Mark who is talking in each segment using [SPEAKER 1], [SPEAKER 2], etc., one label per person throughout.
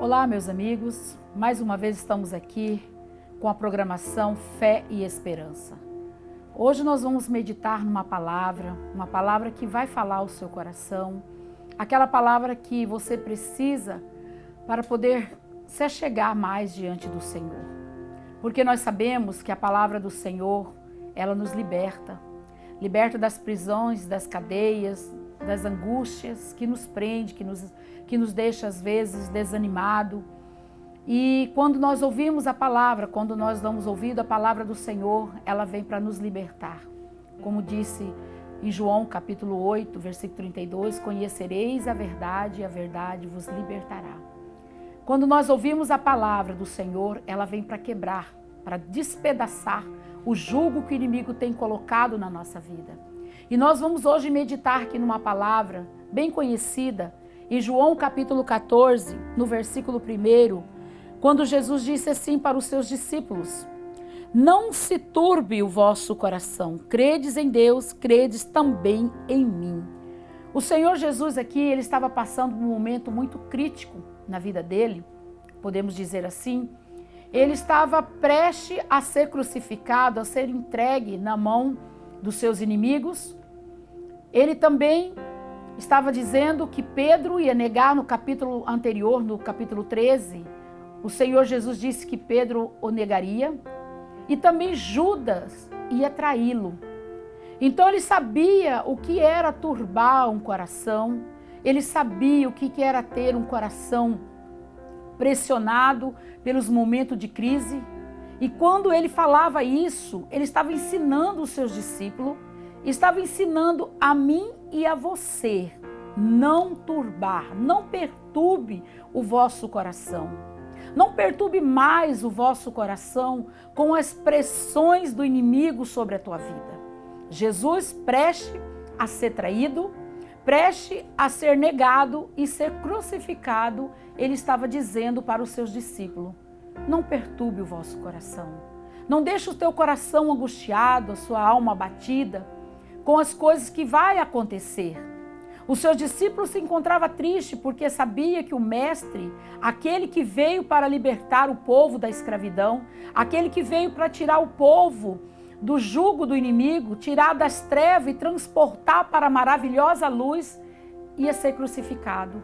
[SPEAKER 1] Olá, meus amigos. Mais uma vez estamos aqui com a programação Fé e Esperança. Hoje nós vamos meditar numa palavra que vai falar ao seu coração, aquela palavra que você precisa para poder se achegar mais diante do Senhor. Porque nós sabemos que a palavra do Senhor, ela nos liberta das prisões, das cadeias, das angústias que nos prende, que nos deixa às vezes desanimado. E quando nós ouvimos a palavra, quando nós damos ouvido à palavra do Senhor, ela vem para nos libertar. Como disse em João capítulo 8, versículo 32, conhecereis a verdade e a verdade vos libertará. Quando nós ouvimos a palavra do Senhor, ela vem para quebrar, para despedaçar o jugo que o inimigo tem colocado na nossa vida. E nós vamos hoje meditar aqui numa palavra bem conhecida, em João capítulo 14, no versículo 1, quando Jesus disse assim para os seus discípulos: não se turbe o vosso coração, credes em Deus, credes também em mim. O Senhor Jesus aqui, ele estava passando por um momento muito crítico na vida dele, podemos dizer assim. Ele estava prestes a ser crucificado, a ser entregue na mão dos seus inimigos. Ele também estava dizendo que Pedro ia negar no capítulo anterior, no capítulo 13. O Senhor Jesus disse que Pedro o negaria e também Judas ia traí-lo. Então ele sabia o que era turbar um coração, ele sabia o que era ter um coração pressionado pelos momentos de crise. E quando ele falava isso, ele estava ensinando os seus discípulos, estava ensinando a mim e a você, não turbar, não perturbe o vosso coração. Não perturbe mais o vosso coração com as pressões do inimigo sobre a tua vida. Jesus, preste a ser traído, preste a ser negado e ser crucificado, ele estava dizendo para os seus discípulos: não perturbe o vosso coração. Não deixe o teu coração angustiado, a sua alma abatida com as coisas que vai acontecer. Os seus discípulos se encontravam tristes porque sabia que o mestre, aquele que veio para libertar o povo da escravidão, aquele que veio para tirar o povo do jugo do inimigo, tirar das trevas e transportar para a maravilhosa luz, ia ser crucificado.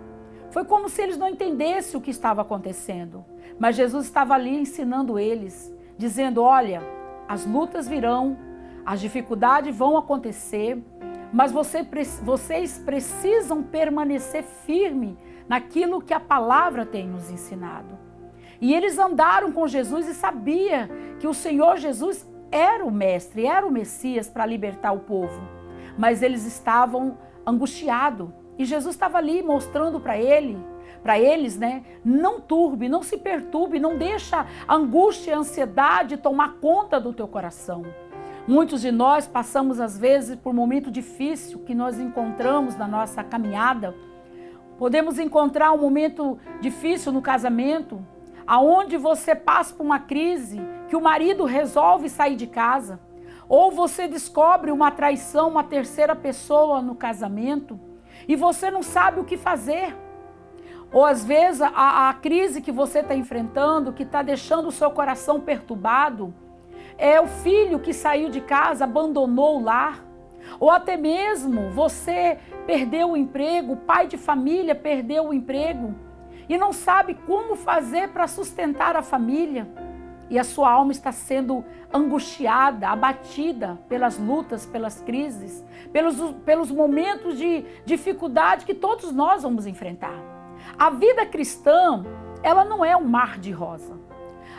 [SPEAKER 1] Foi como se eles não entendessem o que estava acontecendo. Mas Jesus estava ali ensinando eles, dizendo: olha, as lutas virão, as dificuldades vão acontecer, mas vocês precisam permanecer firme naquilo que a palavra tem nos ensinado. E eles andaram com Jesus e sabia que o Senhor Jesus era o mestre, era o Messias para libertar o povo. Mas eles estavam angustiados. E Jesus estava ali mostrando para eles, não turbe, não se perturbe, não deixa a angústia e a ansiedade tomar conta do teu coração. Muitos de nós passamos às vezes por um momento difícil que nós encontramos na nossa caminhada. Podemos encontrar um momento difícil no casamento, aonde você passa por uma crise, que o marido resolve sair de casa, ou você descobre uma traição, uma terceira pessoa no casamento, e você não sabe o que fazer. Ou às vezes a crise que você está enfrentando, que está deixando o seu coração perturbado, é o filho que saiu de casa, abandonou o lar. Ou até mesmo você perdeu o emprego, o pai de família perdeu o emprego e não sabe como fazer para sustentar a família. E a sua alma está angustiada, abatida pelas lutas, pelas crises, pelos momentos de dificuldade que todos nós vamos enfrentar. A vida cristã, ela não é um mar de rosa.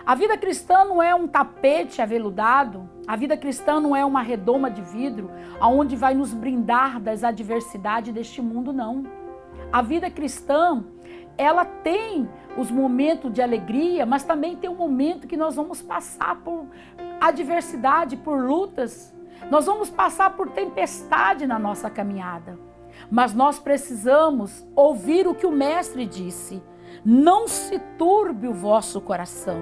[SPEAKER 1] A vida cristã não é um tapete aveludado. A vida cristã não é uma redoma de vidro, onde vai nos brindar das adversidades deste mundo, não. A vida cristã, ela tem os momentos de alegria, mas também tem um momento que nós vamos passar por adversidade, por lutas. Nós vamos passar por tempestade na nossa caminhada. Mas nós precisamos ouvir o que o Mestre disse: não se turbe o vosso coração.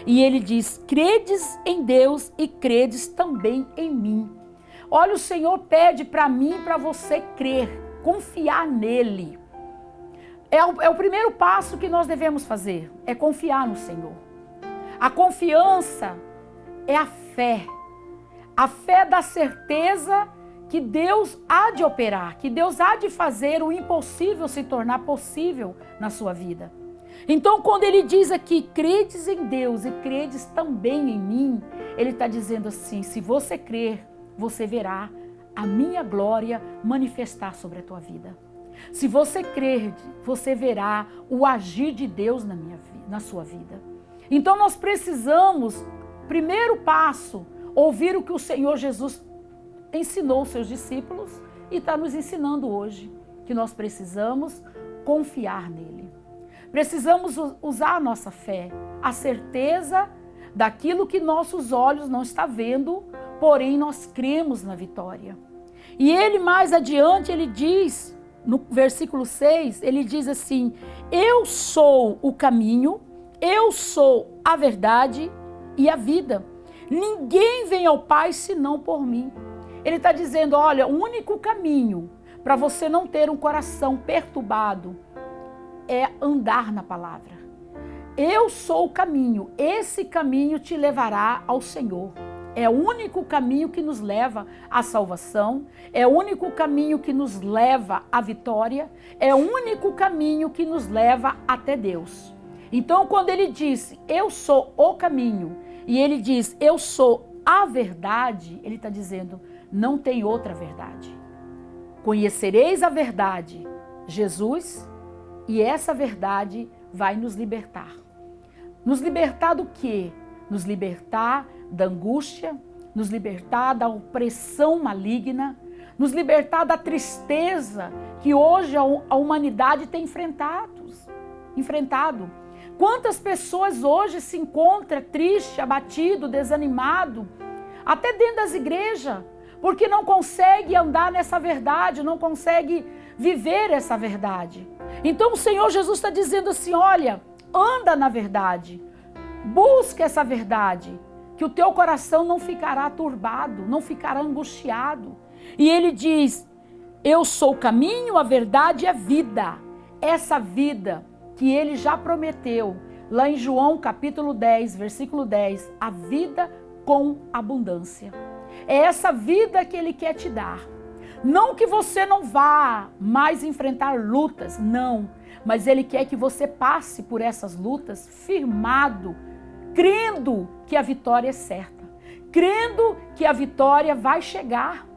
[SPEAKER 1] E ele diz: credes em Deus e credes também em mim. Olha, o Senhor pede para mim e para você crer, confiar nele. É o primeiro passo que nós devemos fazer, é confiar no Senhor. A confiança é a fé da certeza que Deus há de operar, que Deus há de fazer o impossível se tornar possível na sua vida. Então, quando ele diz aqui, credes em Deus e credes também em mim, ele está dizendo assim, se você crer, você verá a minha glória manifestar sobre a tua vida. Se você crer, você verá o agir de Deus na sua vida. Então nós precisamos, primeiro passo, ouvir o que o Senhor Jesus ensinou aos seus discípulos e está nos ensinando hoje, que nós precisamos confiar nele. Precisamos usar a nossa fé, a certeza daquilo que nossos olhos não estão vendo, porém nós cremos na vitória. E ele mais adiante, ele diz, no versículo 6, ele diz assim, eu sou o caminho, eu sou a verdade e a vida. Ninguém vem ao Pai senão por mim. Ele está dizendo, olha, o único caminho para você não ter um coração perturbado é andar na palavra. Eu sou o caminho, esse caminho te levará ao Senhor. É o único caminho que nos leva à salvação, é o único caminho que nos leva à vitória, é o único caminho que nos leva até Deus. Então, quando ele diz, eu sou o caminho, e ele diz, eu sou a verdade, ele está dizendo, não tem outra verdade. Conhecereis a verdade, Jesus, e essa verdade vai nos libertar. Nos libertar do quê? Nos libertar da angústia, nos libertar da opressão maligna, nos libertar da tristeza que hoje a humanidade tem enfrentado. Quantas pessoas hoje se encontram triste, abatido, desanimado, até dentro das igrejas, porque não consegue andar nessa verdade, não consegue viver essa verdade. Então o Senhor Jesus está dizendo assim, olha, anda na verdade, busca essa verdade, que o teu coração não ficará turbado, não ficará angustiado. E ele diz, eu sou o caminho, a verdade e a vida. Essa vida que ele já prometeu, lá em João capítulo 10, versículo 10, a vida com abundância. É essa vida que ele quer te dar. Não que você não vá mais enfrentar lutas, não. Mas ele quer que você passe por essas lutas firmado, crendo que a vitória é certa, crendo que a vitória vai chegar.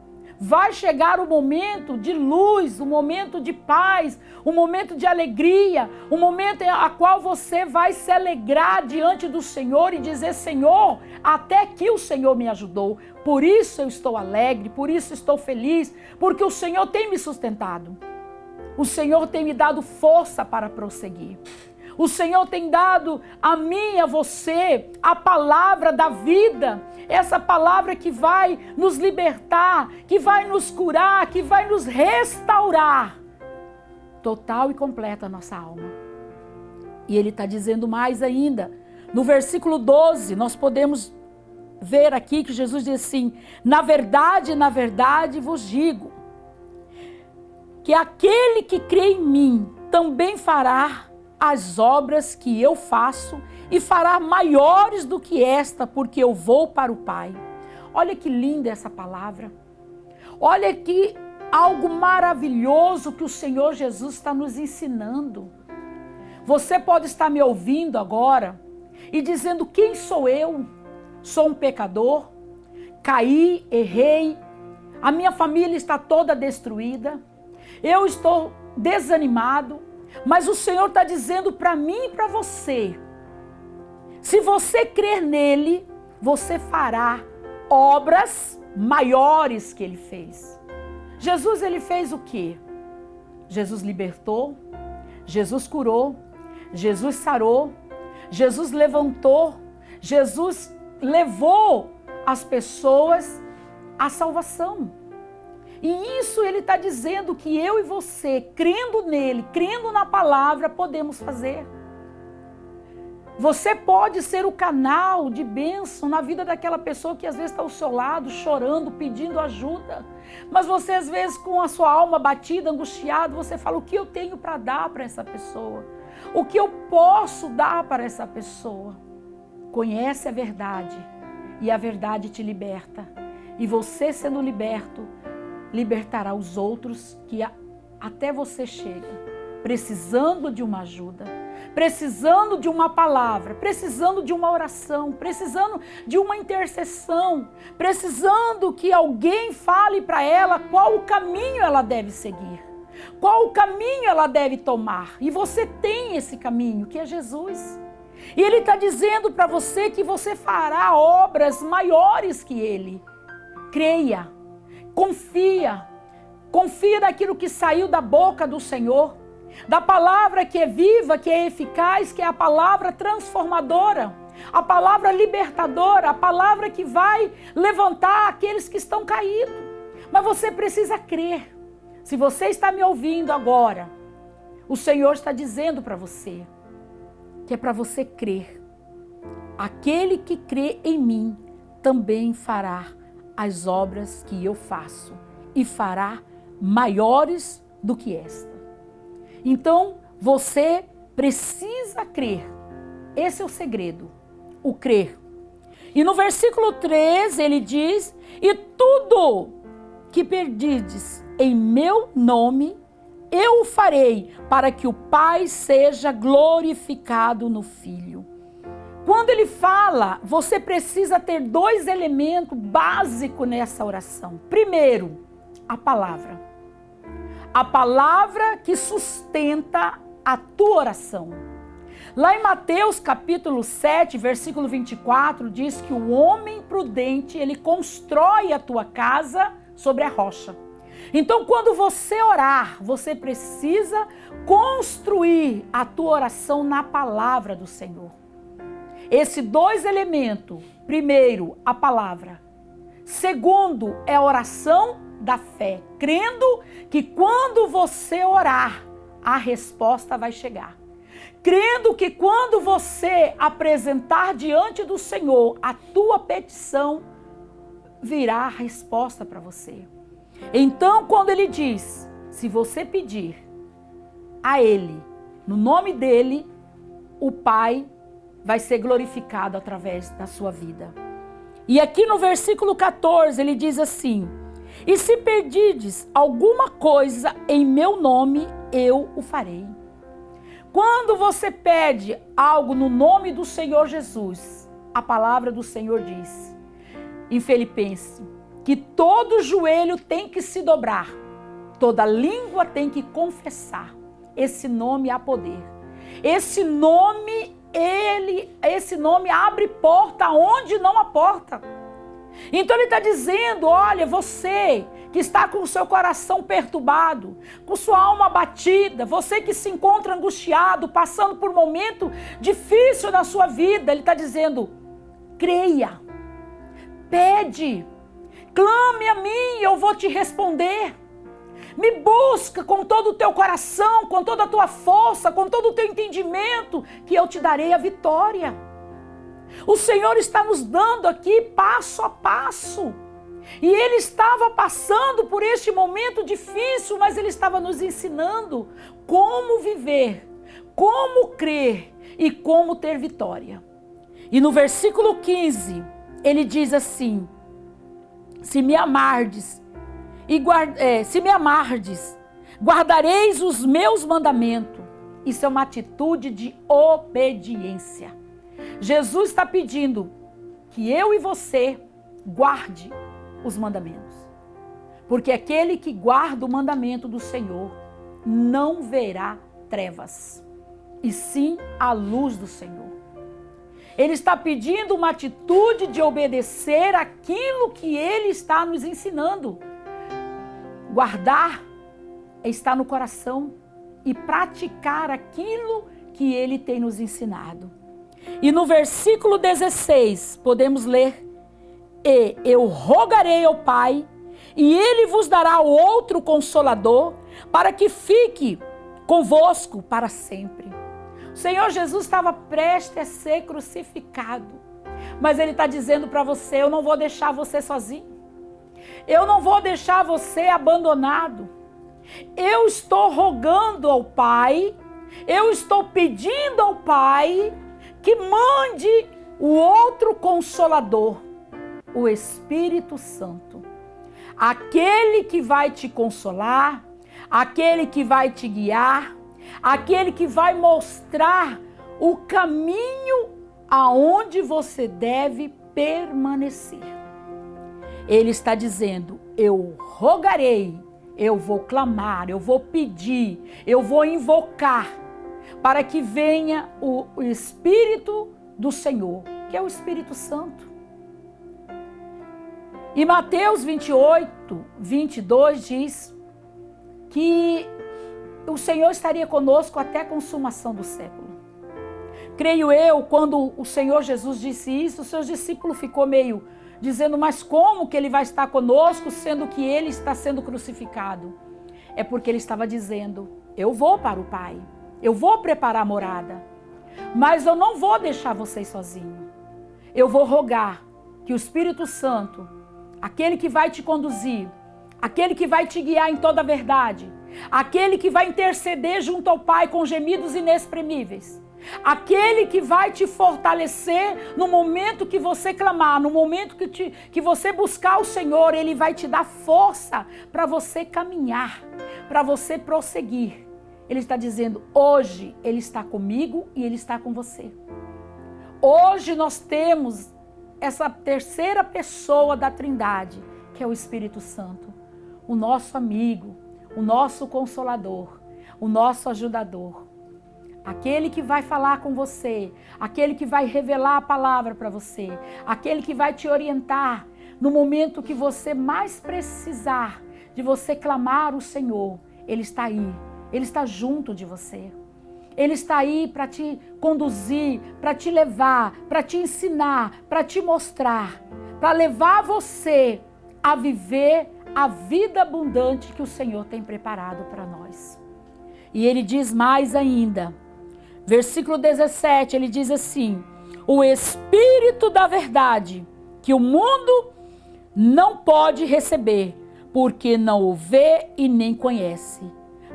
[SPEAKER 1] Vai chegar o momento de luz, o momento de paz, o momento de alegria, o momento a qual você vai se alegrar diante do Senhor e dizer, Senhor, até aqui o Senhor me ajudou, por isso eu estou alegre, por isso estou feliz, porque o Senhor tem me sustentado. O Senhor tem me dado força para prosseguir. O Senhor tem dado a mim e a você a palavra da vida, essa palavra que vai nos libertar, que vai nos curar, que vai nos restaurar total e completa a nossa alma. E ele está dizendo mais ainda, no versículo 12, nós podemos ver aqui que Jesus diz assim, na verdade vos digo, que aquele que crê em mim também fará as obras que eu faço e fará maiores do que esta, porque eu vou para o Pai. Olha que linda essa palavra. Olha que algo maravilhoso que o Senhor Jesus está nos ensinando. Você pode estar me ouvindo agora e dizendo, quem sou eu? Sou um pecador, caí, errei, a minha família está toda destruída, eu estou desanimado, mas o Senhor está dizendo para mim e para você, se você crer nele, você fará obras maiores que ele fez. Jesus, ele fez o quê? Jesus libertou, Jesus curou, Jesus sarou, Jesus levantou, Jesus levou as pessoas à salvação. E isso ele está dizendo que eu e você, crendo nele, crendo na palavra, podemos fazer. Você pode ser o canal de bênção na vida daquela pessoa que às vezes está ao seu lado, chorando, pedindo ajuda. Mas você às vezes com a sua alma batida, angustiado, você fala: o que eu tenho para dar para essa pessoa? O que eu posso dar para essa pessoa? Conhece a verdade e a verdade te liberta. E você sendo liberto, libertará os outros que até você chega, precisando de uma ajuda, precisando de uma palavra, precisando de uma oração, precisando de uma intercessão, precisando que alguém fale para ela qual o caminho ela deve seguir, qual o caminho ela deve tomar. E você tem esse caminho, que é Jesus. E Ele está dizendo para você que você fará obras maiores que Ele. Creia, confia naquilo que saiu da boca do Senhor, da palavra que é viva, que é eficaz, que é a palavra transformadora, a palavra libertadora, a palavra que vai levantar aqueles que estão caídos. Mas você precisa crer. Se você está me ouvindo agora, o Senhor está dizendo para você que é para você crer. Aquele que crê em mim também fará as obras que eu faço e fará maiores do que esta. Então, você precisa crer. Esse é o segredo, o crer. E no versículo 3 ele diz: e tudo que perdides em meu nome, eu o farei, para que o Pai seja glorificado no Filho. Quando ele fala, você precisa ter dois elementos básicos nessa oração. Primeiro, a palavra. A palavra que sustenta a tua oração. Lá em Mateus capítulo 7, versículo 24, diz que o homem prudente, ele constrói a tua casa sobre a rocha. Então, quando você orar, você precisa construir a tua oração na palavra do Senhor. Esses dois elementos, primeiro, a palavra. Segundo, é a oração da fé, crendo que quando você orar, a resposta vai chegar. Crendo que quando você apresentar diante do Senhor a tua petição, virá a resposta para você. Então, quando ele diz, se você pedir a Ele, no nome dEle, o Pai vai ser glorificado através da sua vida. E aqui no versículo 14, ele diz assim: e se pedirdes alguma coisa em meu nome, eu o farei. Quando você pede algo no nome do Senhor Jesus, a palavra do Senhor diz, em Filipenses, que todo joelho tem que se dobrar, toda língua tem que confessar. Esse nome há poder. Esse nome abre porta onde não há porta. Então ele está dizendo: olha, você que está com o seu coração perturbado, com sua alma abatida, você que se encontra angustiado, passando por um momento difícil na sua vida, ele está dizendo: creia, pede, clame a mim, eu vou te responder. Me busca com todo o teu coração, com toda a tua força, com todo o teu entendimento, que eu te darei a vitória. O Senhor está nos dando aqui passo a passo. E Ele estava passando por este momento difícil, mas Ele estava nos ensinando como viver, como crer e como ter vitória. E no versículo 15, Ele diz assim: se me amardes, guardareis os meus mandamentos. Isso é uma atitude de obediência. Jesus está pedindo que eu e você guarde os mandamentos. Porque aquele que guarda o mandamento do Senhor não verá trevas, e sim a luz do Senhor. Ele está pedindo uma atitude de obedecer aquilo que Ele está nos ensinando. Guardar está no coração e praticar aquilo que Ele tem nos ensinado. E no versículo 16 podemos ler: e eu rogarei ao Pai, e Ele vos dará outro Consolador, para que fique convosco para sempre. O Senhor Jesus estava prestes a ser crucificado. Mas Ele está dizendo para você, eu não vou deixar você sozinho. Eu não vou deixar você abandonado. Eu estou rogando ao Pai, eu estou pedindo ao Pai que mande o outro Consolador, o Espírito Santo. Aquele que vai te consolar, aquele que vai te guiar, aquele que vai mostrar o caminho aonde você deve permanecer. Ele está dizendo, eu rogarei, eu vou clamar, eu vou pedir, eu vou invocar, para que venha o Espírito do Senhor, que é o Espírito Santo. E Mateus 28, 22 diz que o Senhor estaria conosco até a consumação do século. Creio eu, quando o Senhor Jesus disse isso, os seus discípulos ficou meio dizendo, mas como que Ele vai estar conosco, sendo que Ele está sendo crucificado? É porque Ele estava dizendo, eu vou para o Pai, eu vou preparar a morada, mas eu não vou deixar vocês sozinhos. Eu vou rogar que o Espírito Santo, aquele que vai te conduzir, aquele que vai te guiar em toda a verdade, aquele que vai interceder junto ao Pai com gemidos inexprimíveis, aquele que vai te fortalecer no momento que você clamar, no momento que você buscar o Senhor, Ele vai te dar força para você caminhar, para você prosseguir. Ele está dizendo, hoje Ele está comigo e Ele está com você. Hoje nós temos essa terceira pessoa da Trindade, que é o Espírito Santo, o nosso amigo, o nosso consolador, o nosso ajudador. Aquele que vai falar com você, aquele que vai revelar a palavra para você, aquele que vai te orientar no momento que você mais precisar de você clamar o Senhor. Ele está aí, Ele está junto de você. Ele está aí para te conduzir, para te levar, para te ensinar, para te mostrar, para levar você a viver a vida abundante que o Senhor tem preparado para nós. E Ele diz mais ainda, versículo 17, Ele diz assim, o Espírito da verdade, que o mundo não pode receber, porque não o vê e nem conhece,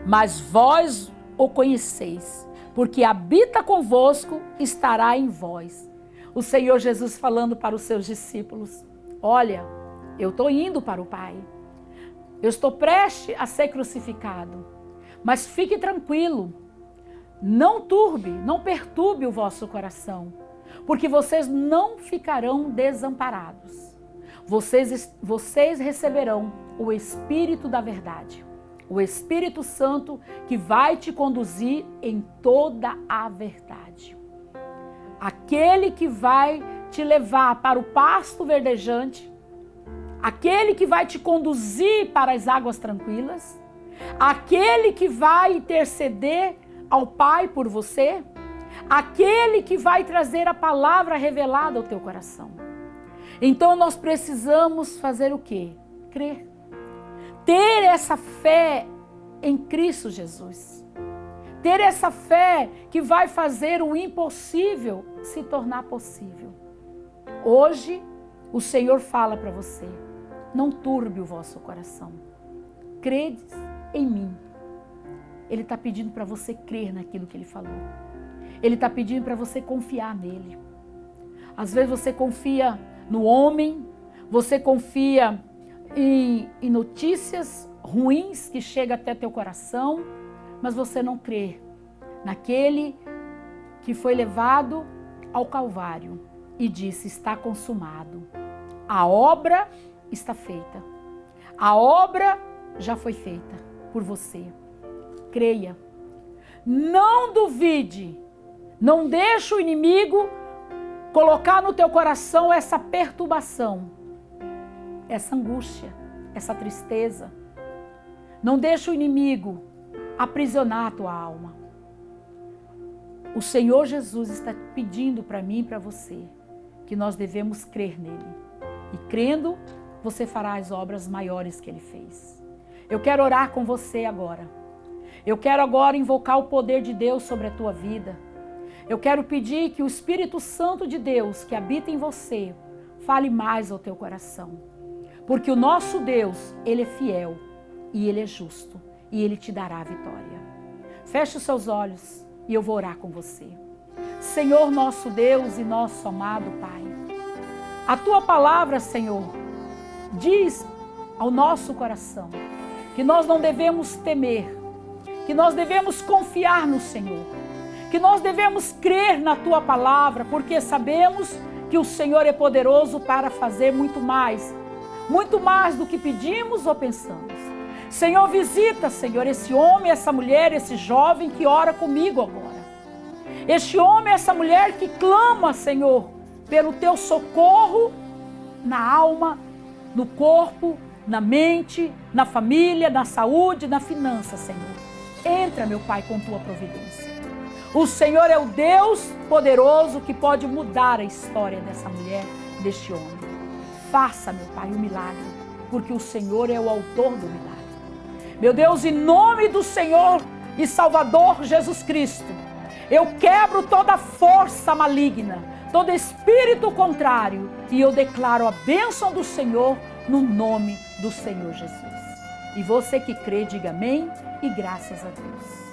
[SPEAKER 1] mas vós o conheceis, porque habita convosco, estará em vós. O Senhor Jesus falando para os seus discípulos, olha, eu estou indo para o Pai, eu estou prestes a ser crucificado, mas fique tranquilo, não turbe, não perturbe o vosso coração, porque vocês não ficarão desamparados. Vocês receberão o Espírito da verdade, o Espírito Santo que vai te conduzir em toda a verdade. Aquele que vai te levar para o pasto verdejante, aquele que vai te conduzir para as águas tranquilas, aquele que vai interceder ao Pai por você, aquele que vai trazer a palavra revelada ao teu coração. Então nós precisamos fazer o quê? Crer. Ter essa fé em Cristo Jesus. Ter essa fé que vai fazer o impossível se tornar possível. Hoje o Senhor fala para você, não turbe o vosso coração. Credes em mim. Ele está pedindo para você crer naquilo que Ele falou. Ele está pedindo para você confiar nele. Às vezes você confia no homem, você confia em notícias ruins que chegam até teu coração, mas você não crê naquele que foi levado ao Calvário e disse, está consumado. A obra está feita. A obra já foi feita por você. Creia. Não duvide. Não deixe o inimigo colocar no teu coração essa perturbação, essa angústia, essa tristeza. Não deixe o inimigo aprisionar a tua alma. O Senhor Jesus está pedindo para mim e para você que nós devemos crer nele. E crendo, você fará as obras maiores que ele fez. Eu quero orar com você agora. Eu quero agora invocar o poder de Deus sobre a tua vida. Eu quero pedir que o Espírito Santo de Deus que habita em você fale mais ao teu coração. Porque o nosso Deus, Ele é fiel e Ele é justo e Ele te dará a vitória. Feche os seus olhos e eu vou orar com você. Senhor nosso Deus e nosso amado Pai, a Tua palavra, Senhor, diz ao nosso coração que nós não devemos temer, que nós devemos confiar no Senhor, que nós devemos crer na Tua palavra, porque sabemos que o Senhor é poderoso para fazer muito mais do que pedimos ou pensamos. Senhor, visita, Senhor, esse homem, essa mulher, esse jovem que ora comigo agora. Este homem, essa mulher que clama, Senhor, pelo Teu socorro na alma, no corpo, na mente, na família, na saúde, na finança, Senhor. Entra, meu Pai, com Tua providência. O Senhor é o Deus poderoso que pode mudar a história dessa mulher, deste homem. Faça, meu Pai, um milagre, porque o Senhor é o autor do milagre. Meu Deus, em nome do Senhor e Salvador Jesus Cristo, eu quebro toda força maligna, todo espírito contrário, e eu declaro a bênção do Senhor no nome do Senhor Jesus. E você que crê, diga amém e graças a Deus.